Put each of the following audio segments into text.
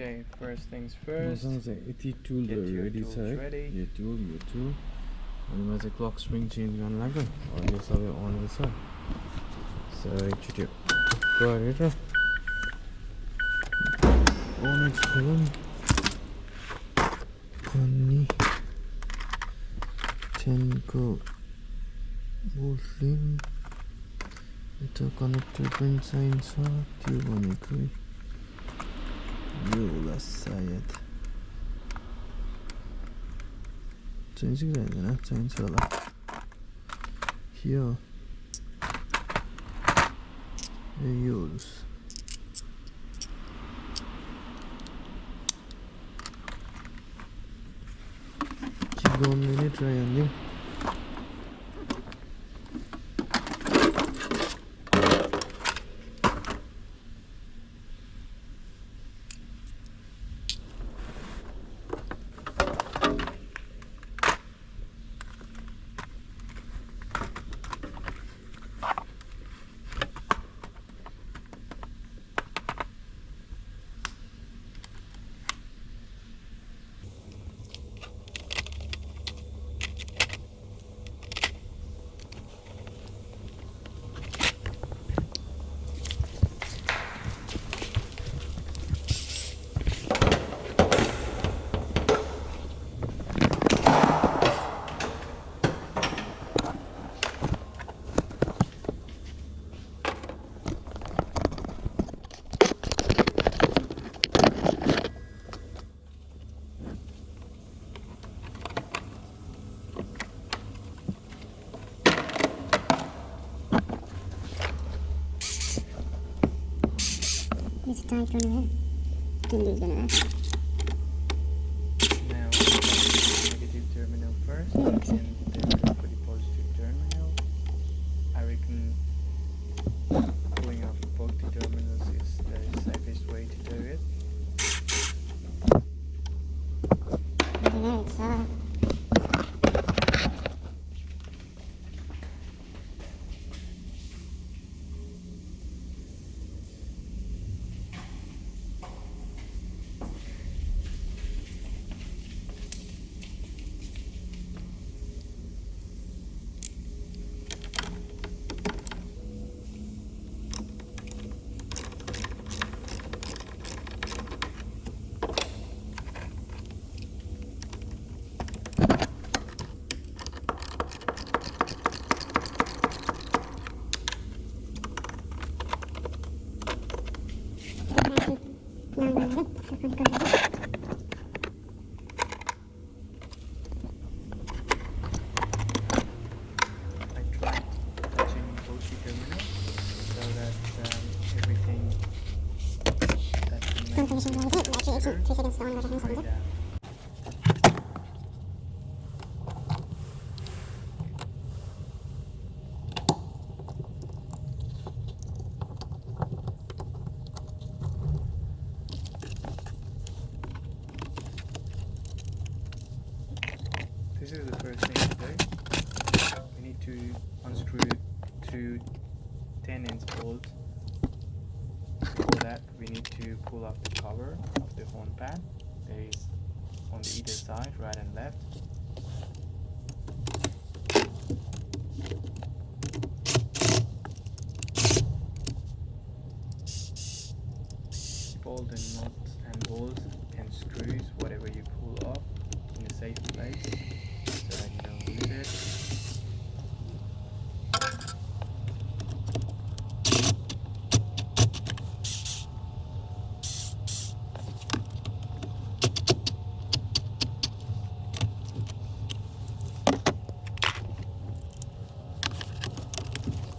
Okay, first things first. यति टुलहरू ready छ है यो tool अनि म चाहिँ क्लक स्प्रिङ चेन्ज गर्न लाग्यो अहिले सबै अन छ सो एकचोटि गरेर अन खोलौँ अनि 10 को बोल्ट लिम यता कनेक्टर पनि चाहिन्छ त्यो भनेको यो होला सायद चाहिन्छ कि चाहिँदैन चाहिन्छ होला यो use keep going with it, try and It's tight on here. Can do that. Now, negative terminal first, and then for the positive terminal. I reckon pulling off both the terminals is the safest way to do it. This is the first thing to do. We need to unscrew two 10-inch bolts. Before that, we need to pull off the cover of the horn pad. There is on either side, right and left. Keep all the nuts and bolts and screws, whatever you pull off, in a safe place so that you don't lose it.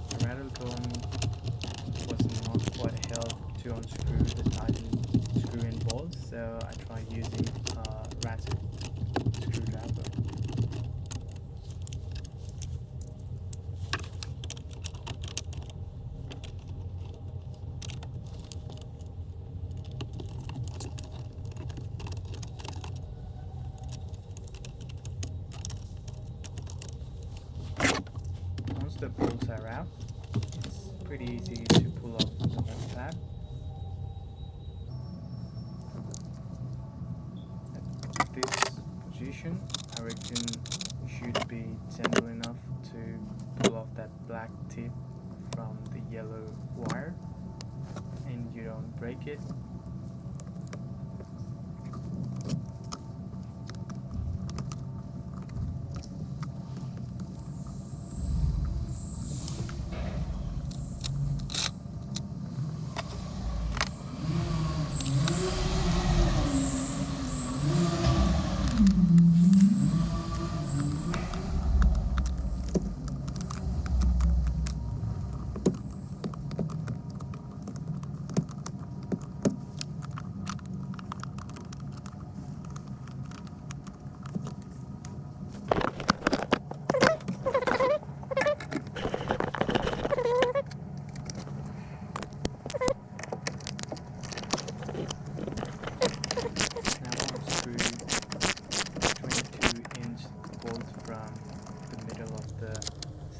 The rattle gun was not quite held to unscrew the tightened screw and bolts, so I tried using a ratchet screwdriver. Once the bolts are out, it's pretty easy to pull off the horn pad. this position, I reckon should be gentle enough to pull off that black tip from the yellow wire and you don't break it.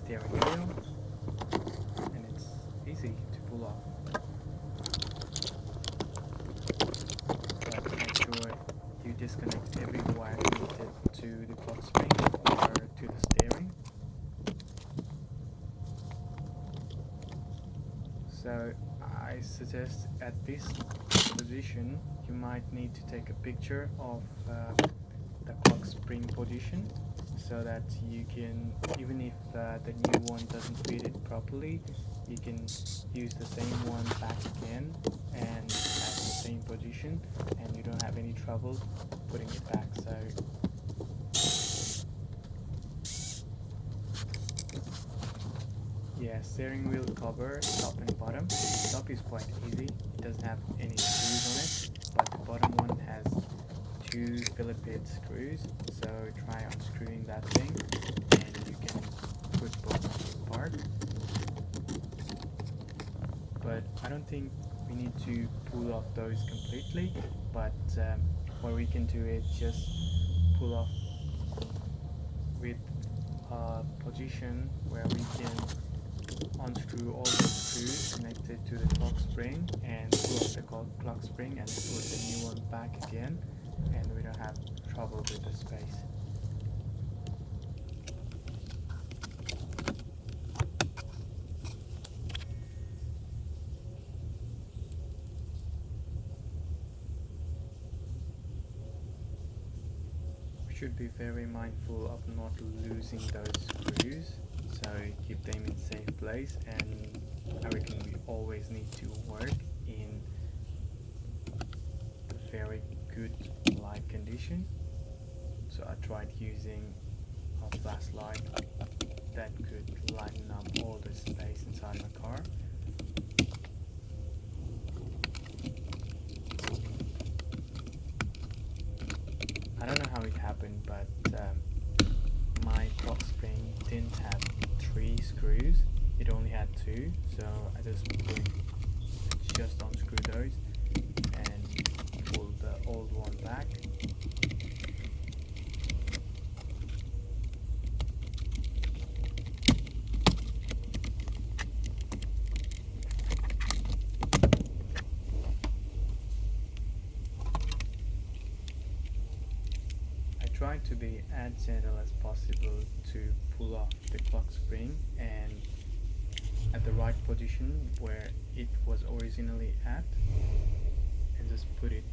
Steering wheel, and it's easy to pull off. But make sure you disconnect every wire connected to the clock spring or to the steering. So I suggest at this position you might need to take a picture of the clock spring position, so that you can, even if the new one doesn't fit it properly, you can use the same one back again and at the same position, and you don't have any trouble putting it back. So yeah, steering wheel cover, top and bottom. Top is quite easy, it doesn't have any screws on it, but the bottom one has 2 Phillips head screws, so try unscrewing that thing and you can put both apart. But I don't think we need to pull off those completely, but what we can do is just pull off with a position where we can unscrew all the screws connected to the clock spring and pull off the clock spring and put the new one back again, and we don't have trouble with the space. We should be very mindful of not losing those screws, so keep them in safe place, and I reckon we always need to work in very good light condition. So I tried using a flashlight that could lighten up all the space inside my car. I don't know how it happened, but my clock spring didn't have 3 screws, it only had 2, so I just unscrew those and pull the old one back. Try to be as gentle as possible to pull off the clock spring and at the right position where it was originally at, and just put it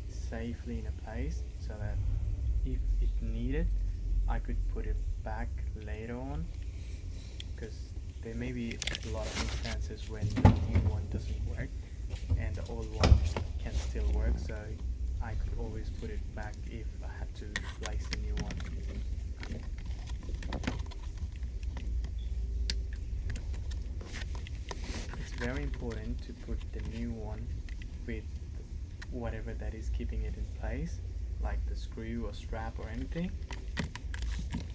safely in a place so that if it needed, I could put it back later on, because there may be a lot of instances when the new one doesn't work and the old one can still work, so I could always put it back if I had to replace the new one. It's very important to put the new one with whatever that is keeping it in place, like the screw or strap or anything,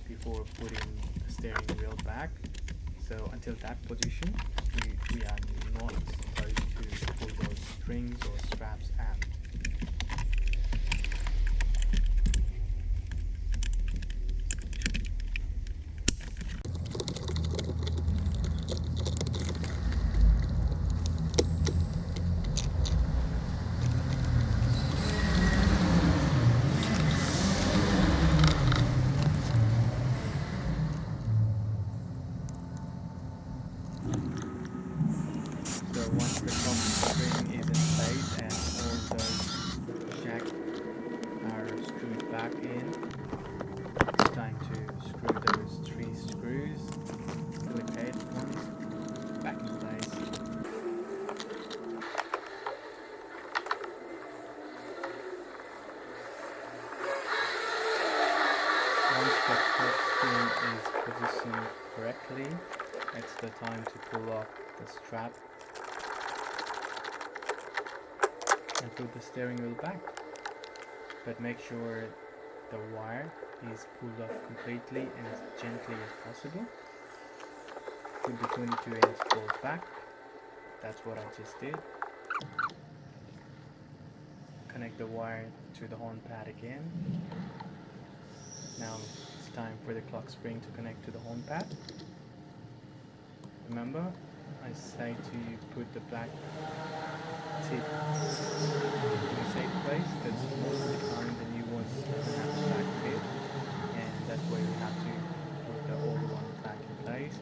before putting the steering wheel back. So until that position, we are not supposed to pull those strings or straps out. time to pull off the strap and put the steering wheel back. But make sure the wire is pulled off completely and as gently as possible. Put the 22-inch bolt back. That's what I just did. Connect the wire to the horn pad again. Now it's time for the clock spring to connect to the horn pad. Remember, I say to you put the black tip in a safe place, because most of the time the new ones don't have the black tip, and that's where you have to put the old one back in place.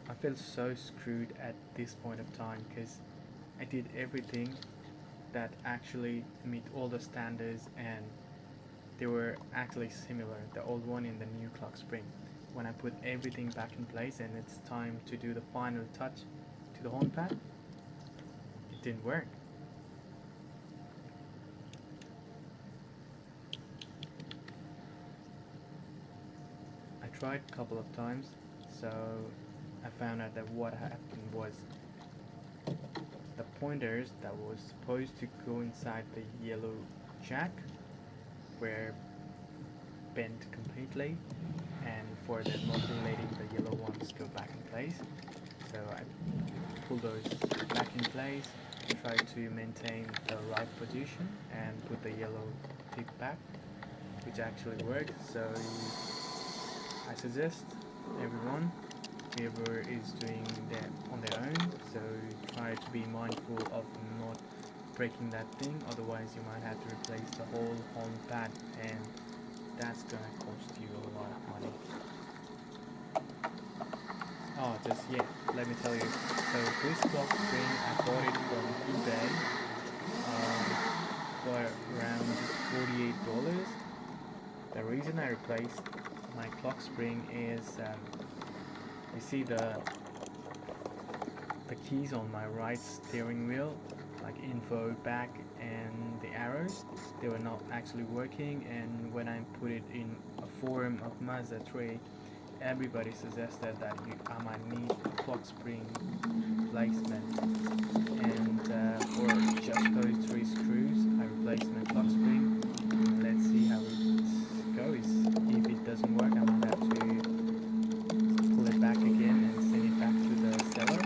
I feel so screwed at this point of time because I did everything that actually meet all the standards, and they were actually similar, the old one and the new clock spring. When I put everything back in place and it's time to do the final touch to the horn pad, it didn't work. I tried a couple of times, so I found out that what happened was the pointers that was supposed to go inside the yellow jack were bent completely, and for the not letting the yellow ones go back in place, so I pulled those back in place, tried to maintain the right position and put the yellow tip back, which actually worked. So I suggest everyone, whoever is doing that on their own, so try to be mindful of not breaking that thing, otherwise you might have to replace the whole horn pad, and that's gonna cost you a lot of money. Oh, let me tell you, so this clock spring, I bought it from eBay for around $48. The reason I replaced my clock spring is you see the keys on my right steering wheel, like info, back, and the arrows, they were not actually working, and when I put it in a forum of Mazda 3, everybody suggested that I might need a clock spring replacement, and for just those 3 screws I replaced my clock spring. Let's see how it goes. If it doesn't work, I might have to pull it back again and send it back to the seller.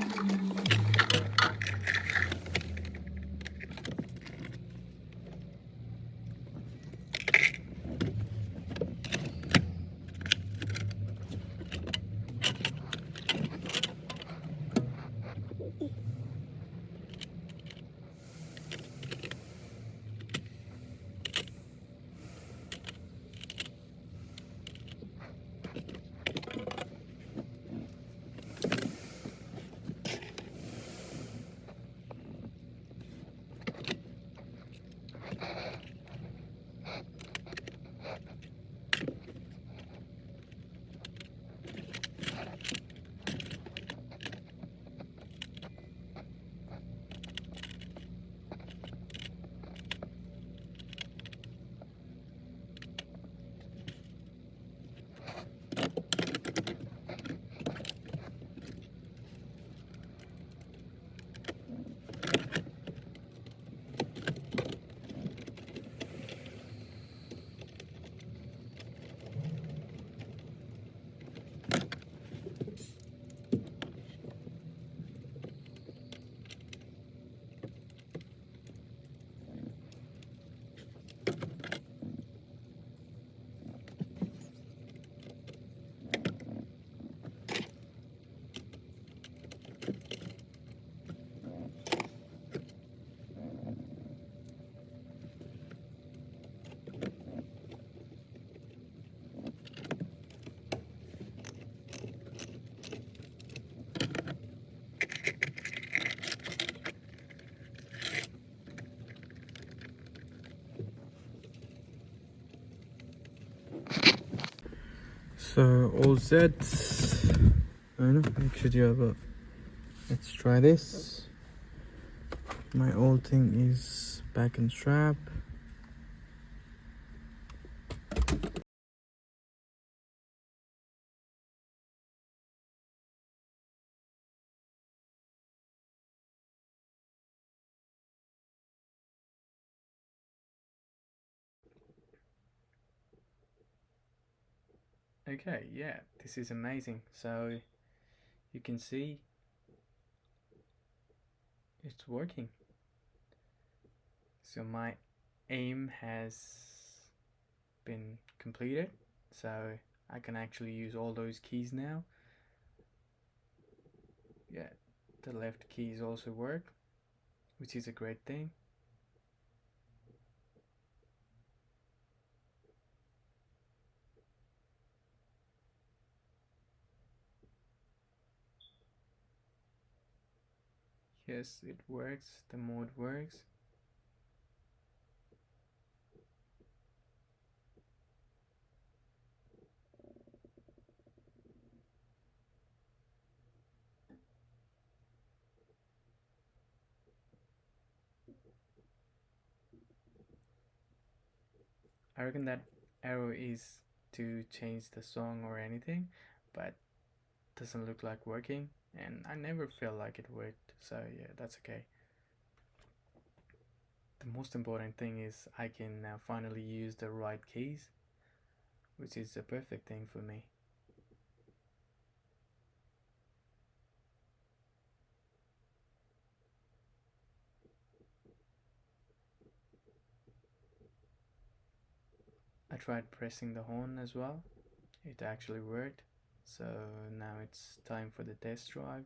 So all set. I know, make sure you have a. Let's try this. My old thing is back in strap. Okay, yeah, this is amazing. So you can see it's working. So my aim has been completed, so I can actually use all those keys now. Yeah, the left keys also work, which is a great thing. Yes, it works, the mode works. I reckon that arrow is to change the song or anything, but doesn't look like working, and I never felt like it worked, so yeah, that's okay. The most important thing is I can now finally use the right keys, which is the perfect thing for me. I tried pressing the horn as well, it actually worked, so now it's time for the test drive.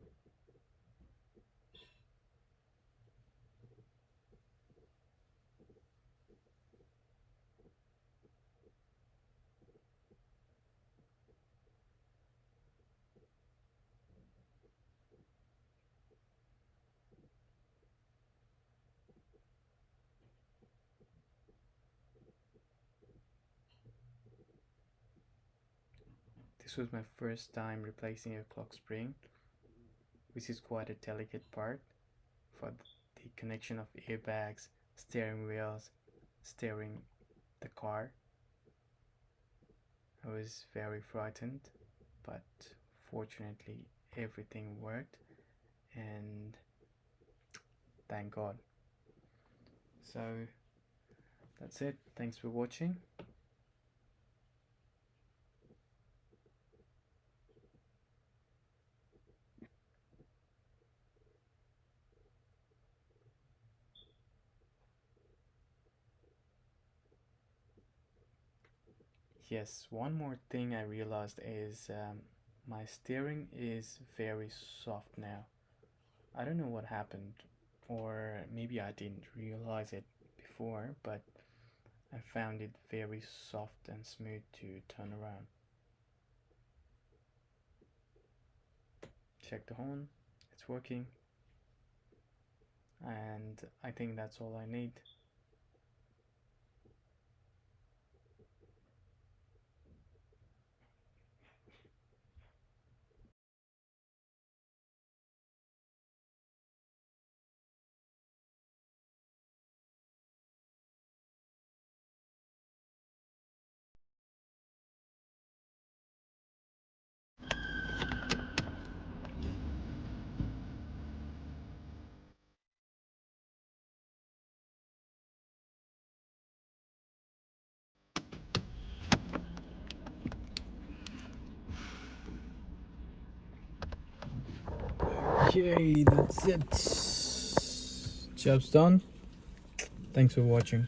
This was my first time replacing a clock spring, which is quite a delicate part for the connection of airbags, steering wheels, steering the car. I was very frightened, but fortunately everything worked, and thank God. So that's it. Thanks for watching. Yes, one more thing I realized is my steering is very soft now. I don't know what happened, or maybe I didn't realize it before, but I found it very soft and smooth to turn around. Check the horn, it's working, and I think that's all I need. Okay, that's it. Job's done. Thanks for watching.